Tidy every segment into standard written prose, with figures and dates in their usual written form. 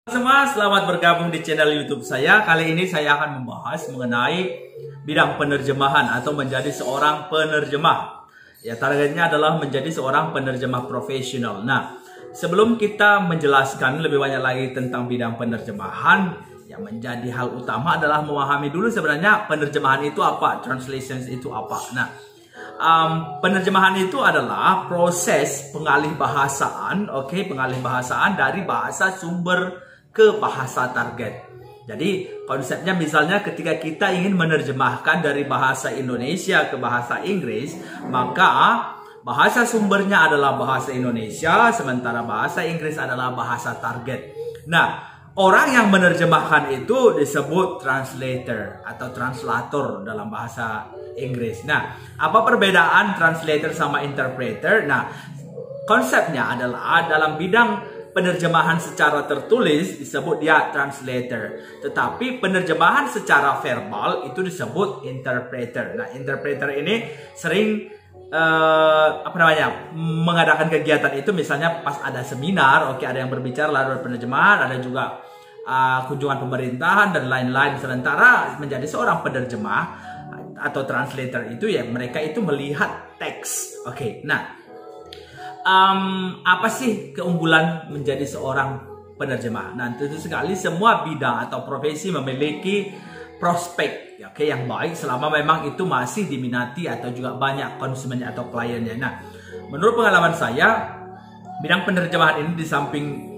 Semua, selamat bergabung di channel YouTube saya. Kali ini saya akan membahas mengenai bidang penerjemahan atau menjadi seorang penerjemah. Ya, targetnya adalah menjadi seorang penerjemah profesional. Nah, sebelum kita menjelaskan lebih banyak lagi tentang bidang penerjemahan, yang menjadi hal utama adalah memahami dulu sebenarnya penerjemahan itu apa, translations itu apa. Nah, penerjemahan itu adalah proses pengalih bahasaan, pengalih bahasaan dari bahasa sumber ke bahasa target. Jadi konsepnya misalnya ketika kita ingin menerjemahkan dari bahasa Indonesia ke bahasa Inggris, maka bahasa sumbernya adalah bahasa Indonesia, sementara bahasa Inggris adalah bahasa target. Nah, orang yang menerjemahkan itu disebut translator atau translator dalam bahasa Inggris. Nah, apa perbedaan translator sama interpreter? Nah, konsepnya adalah dalam bidang penerjemahan secara tertulis disebut dia translator, tetapi penerjemahan secara verbal itu disebut interpreter. Nah, interpreter ini sering mengadakan kegiatan itu, misalnya pas ada seminar, ada yang berbicara lalu penerjemahan, ada juga kunjungan pemerintahan dan lain-lain. Sementara menjadi seorang penerjemah atau translator itu ya mereka itu melihat teks. Nah, apa sih keunggulan menjadi seorang penerjemah? Nah, tentu sekali semua bidang atau profesi memiliki prospek yang baik selama memang itu masih diminati atau juga banyak konsumennya atau kliennya. Nah, menurut pengalaman saya, bidang penerjemahan ini di samping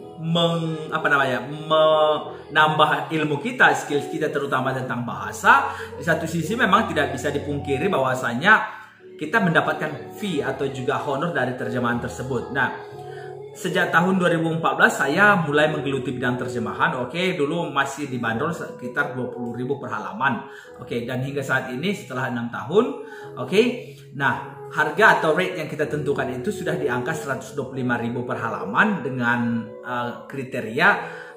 menambah ilmu kita, skills kita terutama tentang bahasa, di satu sisi memang tidak bisa dipungkiri bahwasanya kita mendapatkan fee atau juga honor dari terjemahan tersebut. Nah, sejak tahun 2014 saya mulai menggeluti bidang terjemahan. Dulu masih dibanderol sekitar 20.000 per halaman. Dan hingga saat ini setelah 6 tahun, nah, harga atau rate yang kita tentukan itu sudah di angka 125.000 per halaman dengan kriteria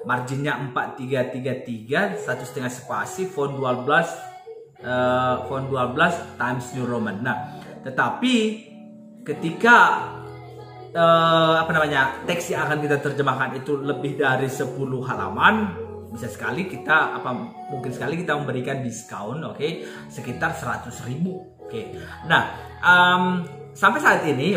marginnya 4333, 1,5 spasi, font 12 Times New Roman. Nah, tetapi ketika teks yang akan kita terjemahkan itu lebih dari 10 halaman, bisa sekali kita mungkin sekali kita memberikan diskon, sekitar 100.000. Nah, sampai saat ini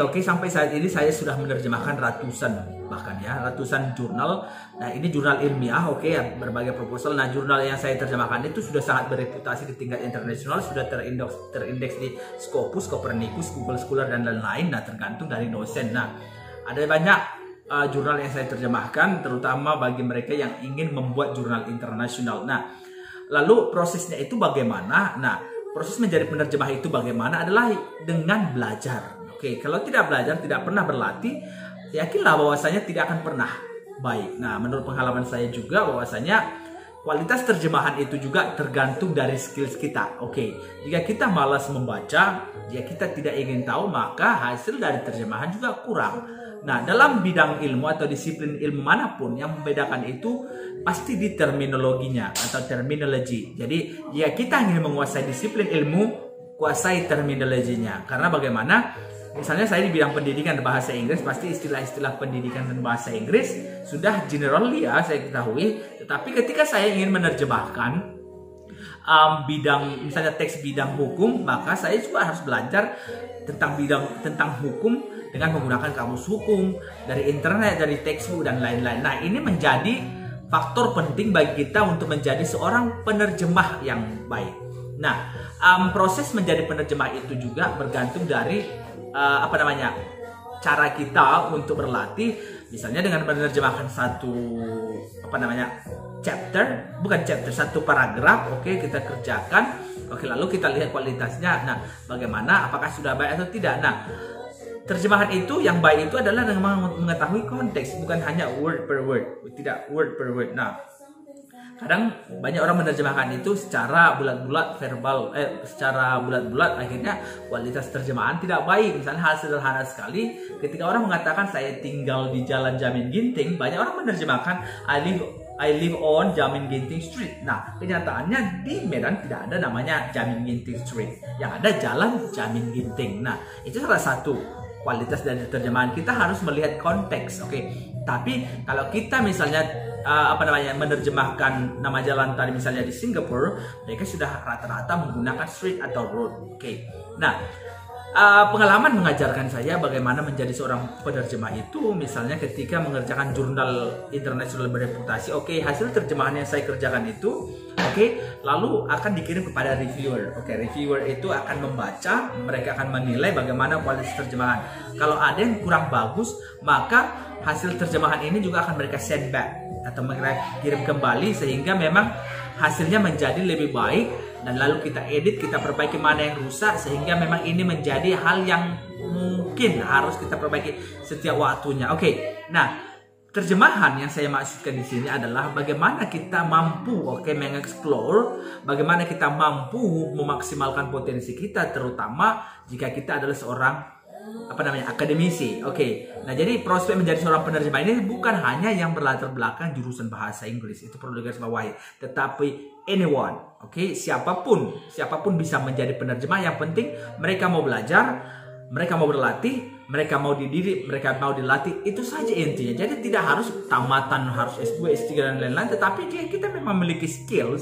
saya sudah menerjemahkan ratusan jurnal. Nah, ini jurnal ilmiah, berbagai proposal. Nah, jurnal yang saya terjemahkan itu sudah sangat bereputasi di tingkat internasional, sudah terindeks di Scopus, Copernicus, Google Scholar dan lain-lain. Nah, tergantung dari dosen. Nah, ada banyak jurnal yang saya terjemahkan, terutama bagi mereka yang ingin membuat jurnal internasional. Nah, lalu prosesnya itu bagaimana? Nah, proses menjadi penerjemah itu bagaimana adalah dengan belajar. Kalau tidak belajar, tidak pernah berlatih, yakinlah bahwasanya tidak akan pernah baik. Nah, menurut pengalaman saya juga bahwasanya kualitas terjemahan itu juga tergantung dari skills kita. Jika kita malas membaca, jika kita tidak ingin tahu, maka hasil dari terjemahan juga kurang. Nah, dalam bidang ilmu atau disiplin ilmu manapun, yang membedakan itu pasti di terminologinya atau terminologi. Jadi, jika kita ingin menguasai disiplin ilmu, kuasai terminologinya. Karena bagaimana? Misalnya saya di bidang pendidikan dan bahasa Inggris, pasti istilah-istilah pendidikan dan bahasa Inggris sudah general saya ketahui. Tetapi ketika saya ingin menerjemahkan misalnya teks bidang hukum, maka saya juga harus belajar tentang hukum dengan menggunakan kamus hukum dari internet, dari textbook dan lain-lain. Nah, ini menjadi faktor penting bagi kita untuk menjadi seorang penerjemah yang baik. Nah, proses menjadi penerjemah itu juga bergantung dari cara kita untuk berlatih, misalnya dengan menerjemahkan satu satu paragraf, kita kerjakan, lalu kita lihat kualitasnya. Nah, bagaimana, apakah sudah baik atau tidak. Nah, terjemahan itu yang baik itu adalah dengan mengetahui konteks, bukan hanya word per word, tidak word per word. Nah, kadang banyak orang menerjemahkan itu secara bulat-bulat akhirnya kualitas terjemahan tidak baik. Misalnya hal sederhana sekali, ketika orang mengatakan saya tinggal di Jalan Jamin Ginting, banyak orang menerjemahkan I live on Jamin Ginting Street. Nah, kenyataannya di Medan tidak ada namanya Jamin Ginting Street, yang ada Jalan Jamin Ginting. Nah, itu salah satu kualitas dari terjemahan. Kita harus melihat konteks, Tapi kalau kita misalnya menerjemahkan nama jalan tadi misalnya di Singapura, mereka sudah rata-rata menggunakan street atau road. Oke. Nah, pengalaman mengajarkan saya bagaimana menjadi seorang penerjemah itu, misalnya ketika mengerjakan jurnal internasional bereputasi. Oke, hasil terjemahan yang saya kerjakan itu, lalu akan dikirim kepada reviewer. Reviewer itu akan membaca, mereka akan menilai bagaimana kualitas terjemahan. Kalau ada yang kurang bagus, maka hasil terjemahan ini juga akan mereka send back atau mereka kirim kembali, sehingga memang hasilnya menjadi lebih baik, dan lalu kita edit, kita perbaiki mana yang rusak, sehingga memang ini menjadi hal yang mungkin harus kita perbaiki setiap waktunya. Nah, terjemahan yang saya maksudkan di sini adalah bagaimana kita mampu mengeksplor, bagaimana kita mampu memaksimalkan potensi kita, terutama jika kita adalah seorang akademisi. Nah, jadi prospek menjadi seorang penerjemah ini bukan hanya yang berlatar belakang jurusan bahasa Inggris, itu perlu digarisbawahi, tetapi anyone, siapapun bisa menjadi penerjemah. Yang penting mereka mau belajar, mereka mau berlatih, mereka mau dididik, mereka mau dilatih, itu saja intinya. Jadi tidak harus tamatan, harus S2, S3 dan lain-lain, tetapi kita memang memiliki skills